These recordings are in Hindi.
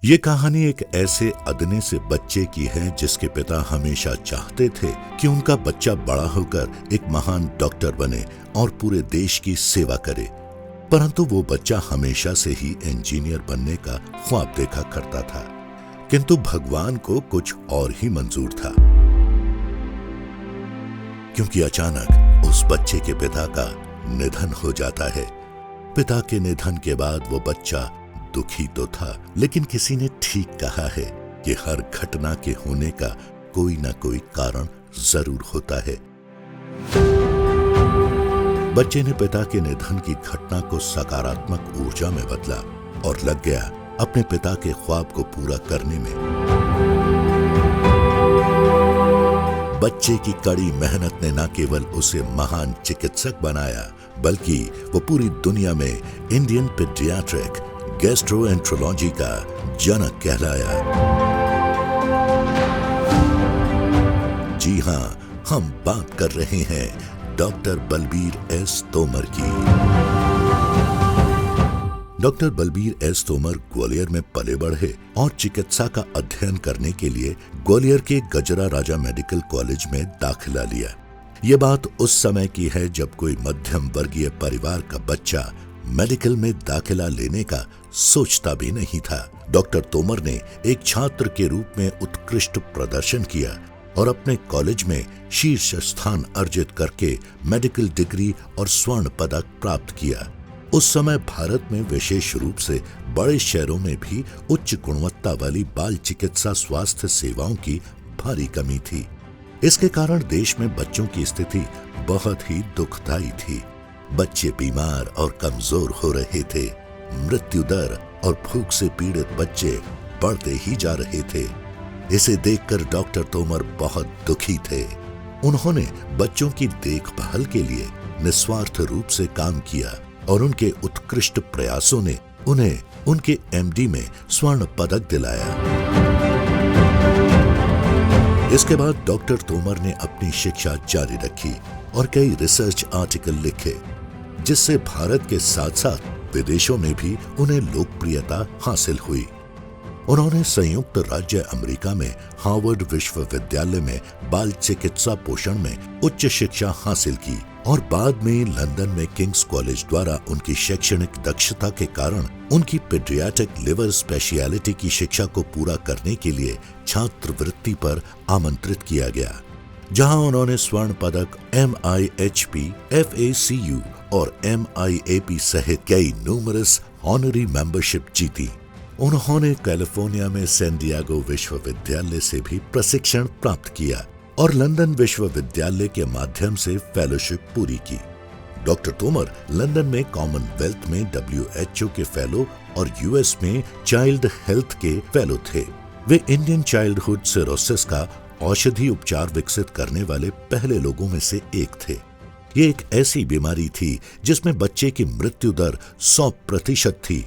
ये कहानी एक ऐसे अदने से बच्चे की है जिसके पिता हमेशा चाहते थे कि उनका बच्चा बड़ा होकर एक महान डॉक्टर बने और पूरे देश की सेवा करे, परंतु वो बच्चा हमेशा से ही इंजीनियर बनने का ख्वाब देखा करता था। किंतु भगवान को कुछ और ही मंजूर था, क्योंकि अचानक उस बच्चे के पिता का निधन हो जाता है। पिता के निधन के बाद वो बच्चा दुखी तो था, लेकिन किसी ने ठीक कहा है कि हर घटना के होने का कोई ना कोई कारण जरूर होता है। बच्चे ने पिता के निधन की घटना को सकारात्मक ऊर्जा में बदला और लग गया अपने पिता के ख्वाब को पूरा करने में। बच्चे की कड़ी मेहनत ने न केवल उसे महान चिकित्सक बनाया, बल्कि वो पूरी दुनिया में इंडियन पीडियाट्रिक गैस्ट्रोएंट्रोलॉजी का जनक कहलाया। जी हां, हम बात कर रहे हैं डॉक्टर बलबीर एस तोमर की। डॉक्टर बलबीर एस तोमर ग्वालियर में पले बढ़े और चिकित्सा का अध्ययन करने के लिए ग्वालियर के गजरा राजा मेडिकल कॉलेज में दाखिला लिया। ये बात उस समय की है जब कोई मध्यम वर्गीय परिवार का बच्चा मेडिकल में दाखिला लेने का सोचता भी नहीं था। डॉक्टर तोमर ने एक छात्र के रूप में उत्कृष्ट प्रदर्शन किया और अपने कॉलेज में शीर्ष स्थान अर्जित करके मेडिकल डिग्री और स्वर्ण पदक प्राप्त किया। उस समय भारत में विशेष रूप से बड़े शहरों में भी उच्च गुणवत्ता वाली बाल चिकित्सा स्वास्थ्य सेवाओं की भारी कमी थी। इसके कारण देश में बच्चों की स्थिति बहुत ही दुखदायी थी। बच्चे बीमार और कमजोर हो रहे थे। मृत्यु दर और भूख से पीड़ित बच्चे बढ़ते ही जा रहे थे। इसे देखकर डॉक्टर तोमर बहुत दुखी थे। उन्होंने बच्चों की देखभाल के लिए निस्वार्थ रूप से काम किया और उनके उत्कृष्ट प्रयासों ने उन्हें उनके एमडी में स्वर्ण पदक दिलाया। इसके बाद डॉक्टर तोमर ने अपनी शिक्षा जारी रखी और कई रिसर्च आर्टिकल लिखे, जिससे भारत के साथ साथ विदेशों में भी उन्हें लोकप्रियता हासिल हुई। उन्होंने संयुक्त राज्य अमेरिका में हार्वर्ड विश्वविद्यालय में बाल चिकित्सा पोषण में उच्च शिक्षा हासिल की और बाद में लंदन में किंग्स कॉलेज द्वारा उनकी शैक्षणिक दक्षता के कारण उनकी पीडियाट्रिक लिवर स्पेशलिटी की शिक्षा को पूरा करने के लिए छात्रवृत्ति पर आमंत्रित किया गया, जहां उन्होंने स्वर्ण पदक MIHP, FACU और MIAP सहित कई न्यूमरस ऑनरी मेंबरशिप जीती। उन्होंने कैलिफोर्निया में सैन डिएगो विश्वविद्यालय से भी प्रशिक्षण प्राप्त किया और लंदन विश्वविद्यालय के माध्यम से फेलोशिप पूरी की। डॉक्टर तोमर लंदन में कॉमनवेल्थ में WHO के फेलो और US में चाइल्ड हेल्थ के फेलो थे। वे इंडियन चाइल्डहुड सिरोसिस का औषधि उपचार विकसित करने वाले पहले लोगों में से एक थे। ये एक ऐसी बीमारी थी जिसमें बच्चे की मृत्यु दर 100% थी।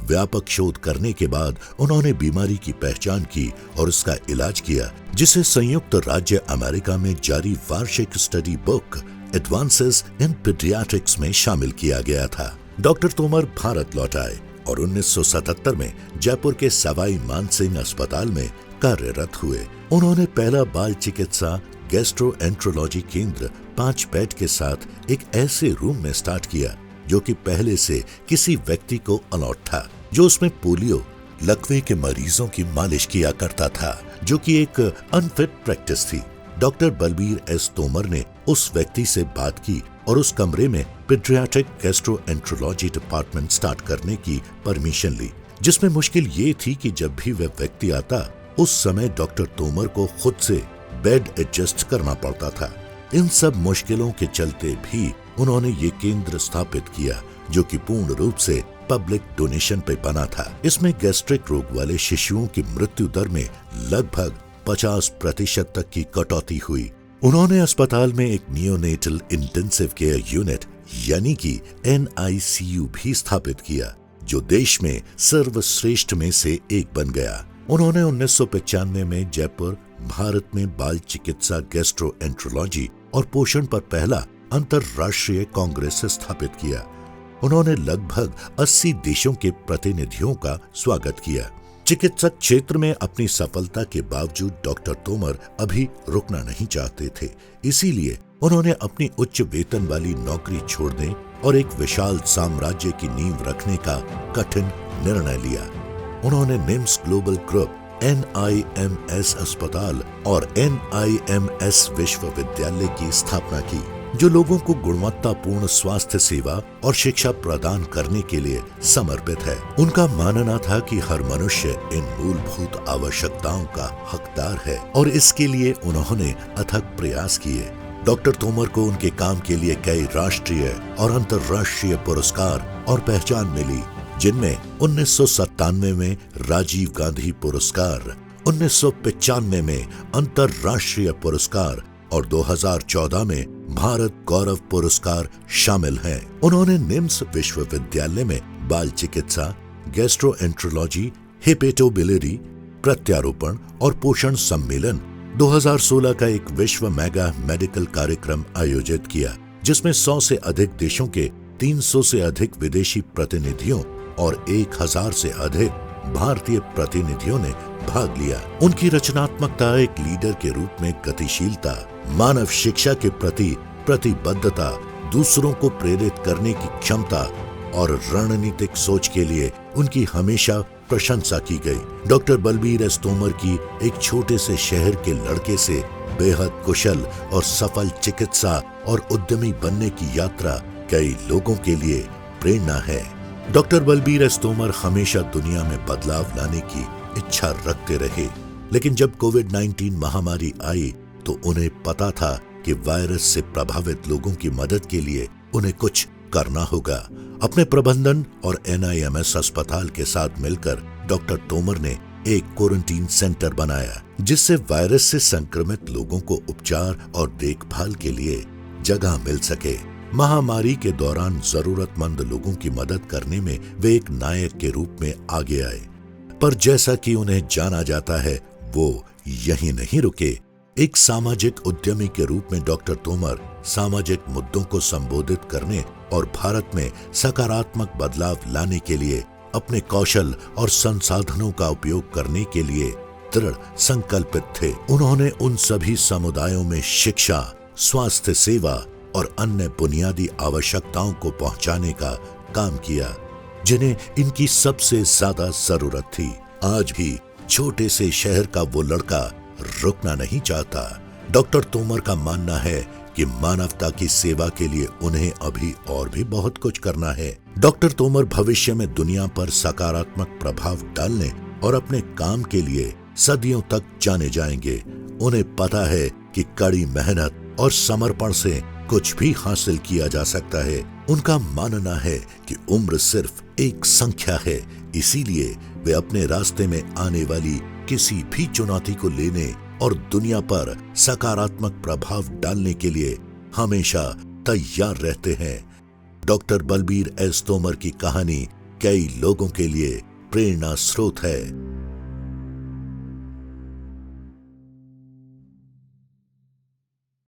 व्यापक शोध करने के बाद उन्होंने बीमारी की पहचान की और उसका इलाज किया, जिसे संयुक्त राज्य अमेरिका में जारी वार्षिक study book advances in paediatrics में शामिल किया गया था। डॉक्टर तोमर भारत लौट आए और 1977 में जयपुर के सवाई मानसिंह अस्पताल में कार्यरत हुए। उन्होंने पहला बाल चिकित्सा गैस्ट्रोएंट्रोलॉजी केंद्र 5 बेड के साथ एक ऐसे रूम में स्टार्ट किया जो कि पहले से किसी व्यक्ति को अलॉट था, जो उसमें पोलियो, लकवे के मरीजों की मालिश किया करता था, जो कि एक अनफिट प्रैक्टिस थी। डॉक्टर बलबीर एस तोमर ने उस व्यक्ति से बात की और उस कमरे में पीडियाट्रिक गैस्ट्रोएंट्रोलॉजी डिपार्टमेंट स्टार्ट करने की परमिशन ली, जिसमें मुश्किल ये थी कि जब भी वह व्यक्ति आता उस समय डॉक्टर तोमर को खुद से बेड एडजस्ट करना पड़ता था। इन सब मुश्किलों के चलते भी उन्होंने ये केंद्र स्थापित किया, जो कि पूर्ण रूप से पब्लिक डोनेशन पे बना था। इसमें गैस्ट्रिक रोग वाले शिशुओं की मृत्यु दर में लगभग 50% तक की कटौती हुई। उन्होंने अस्पताल में एक नियोनेटल इंटेंसिव केयर यूनिट यानी कि NICU भी स्थापित किया, जो देश में सर्वश्रेष्ठ में से एक बन गया। उन्होंने 1995 में जयपुर, भारत में बाल चिकित्सा गैस्ट्रोएंट्रोलॉजी और पोषण पर पहला अंतरराष्ट्रीय कांग्रेस स्थापित किया। उन्होंने लगभग 80 देशों के प्रतिनिधियों का स्वागत किया। चिकित्सक क्षेत्र में अपनी सफलता के बावजूद डॉक्टर तोमर अभी रुकना नहीं चाहते थे। इसीलिए उन्होंने अपनी उच्च वेतन वाली नौकरी छोड़ने और एक विशाल साम्राज्य की नींव रखने का कठिन निर्णय लिया। उन्होंने निम्स ग्लोबल ग्रुप, NIMS अस्पताल और NIMS विश्वविद्यालय की स्थापना की, जो लोगों को गुणवत्तापूर्ण स्वास्थ्य सेवा और शिक्षा प्रदान करने के लिए समर्पित है। उनका मानना था कि हर मनुष्य इन मूलभूत आवश्यकताओं का हकदार है और इसके लिए उन्होंने अथक प्रयास किए। डॉक्टर तोमर को उनके काम के लिए कई राष्ट्रीय और अंतर्राष्ट्रीय पुरस्कार और पहचान मिली, जिनमें 1997 में राजीव गांधी पुरस्कार, 1995 में अंतर्राष्ट्रीय पुरस्कार और 2014 में भारत गौरव पुरस्कार शामिल हैं। उन्होंने निम्स विश्वविद्यालय में बाल चिकित्सा, गैस्ट्रोएंट्रोलॉजी, हेपेटोबिलिरी, प्रत्यारोपण और पोषण सम्मेलन 2016 का एक विश्व मेगा मेडिकल कार्यक्रम आयोजित किया, जिसमें 100 से अधिक देशों के 300 से अधिक विदेशी प्रतिनिधियों और 1000 से अधिक भारतीय प्रतिनिधियों ने भाग लिया। उनकी रचनात्मकता, एक लीडर के रूप में गतिशीलता, मानव शिक्षा के प्रति प्रतिबद्धता, दूसरों को प्रेरित करने की क्षमता और रणनीतिक सोच के लिए उनकी हमेशा प्रशंसा की गई। डॉक्टर बलबीर एस तोमर की एक छोटे से शहर के लड़के से बेहद कुशल और सफल चिकित्सा और उद्यमी बनने की यात्रा कई लोगों के लिए प्रेरणा है। डॉक्टर बलबीर एस तोमर हमेशा दुनिया में बदलाव लाने की इच्छा रखते रहे, लेकिन जब कोविड-19 महामारी आई तो उन्हें पता था कि वायरस से प्रभावित लोगों की मदद के लिए उन्हें कुछ करना होगा। अपने प्रबंधन और NIMS अस्पताल के साथ मिलकर डॉक्टर तोमर ने एक क्वारंटीन सेंटर बनाया, जिससे वायरस से संक्रमित लोगों को उपचार और देखभाल के लिए जगह मिल सके। महामारी के दौरान जरूरतमंद लोगों की मदद करने में वे एक नायक के रूप में आगे आए। पर जैसा कि उन्हें जाना जाता है, वो यहीं नहीं रुके। एक सामाजिक उद्यमी के रूप में डॉक्टर तोमर सामाजिक मुद्दों को संबोधित करने और भारत में सकारात्मक बदलाव लाने के लिए अपने कौशल और संसाधनों का उपयोग करने के लिए दृढ़ संकल्पित थे। उन्होंने उन सभी समुदायों में शिक्षा, स्वास्थ्य सेवा और अन्य बुनियादी आवश्यकताओं को पहुंचाने का काम किया, जिन्हें इनकी सबसे ज्यादा जरूरत थी। आज भी छोटे से शहर का वो लड़का रुकना नहीं चाहता। डॉक्टर तोमर का मानना है कि मानवता की सेवा के लिए उन्हें अभी और भी बहुत कुछ करना है। डॉक्टर तोमर भविष्य में दुनिया पर सकारात्मक प्रभाव डालने और अपने काम के लिए सदियों तक जाने जाएंगे। उन्हें पता है कि कड़ी मेहनत और समर्पण से कुछ भी हासिल किया जा सकता है। उनका मानना है कि उम्र सिर्फ एक संख्या है, इसीलिए वे अपने रास्ते में आने वाली किसी भी चुनौती को लेने और दुनिया पर सकारात्मक प्रभाव डालने के लिए हमेशा तैयार रहते हैं। डॉक्टर बलबीर एस तोमर की कहानी कई लोगों के लिए प्रेरणा स्रोत है।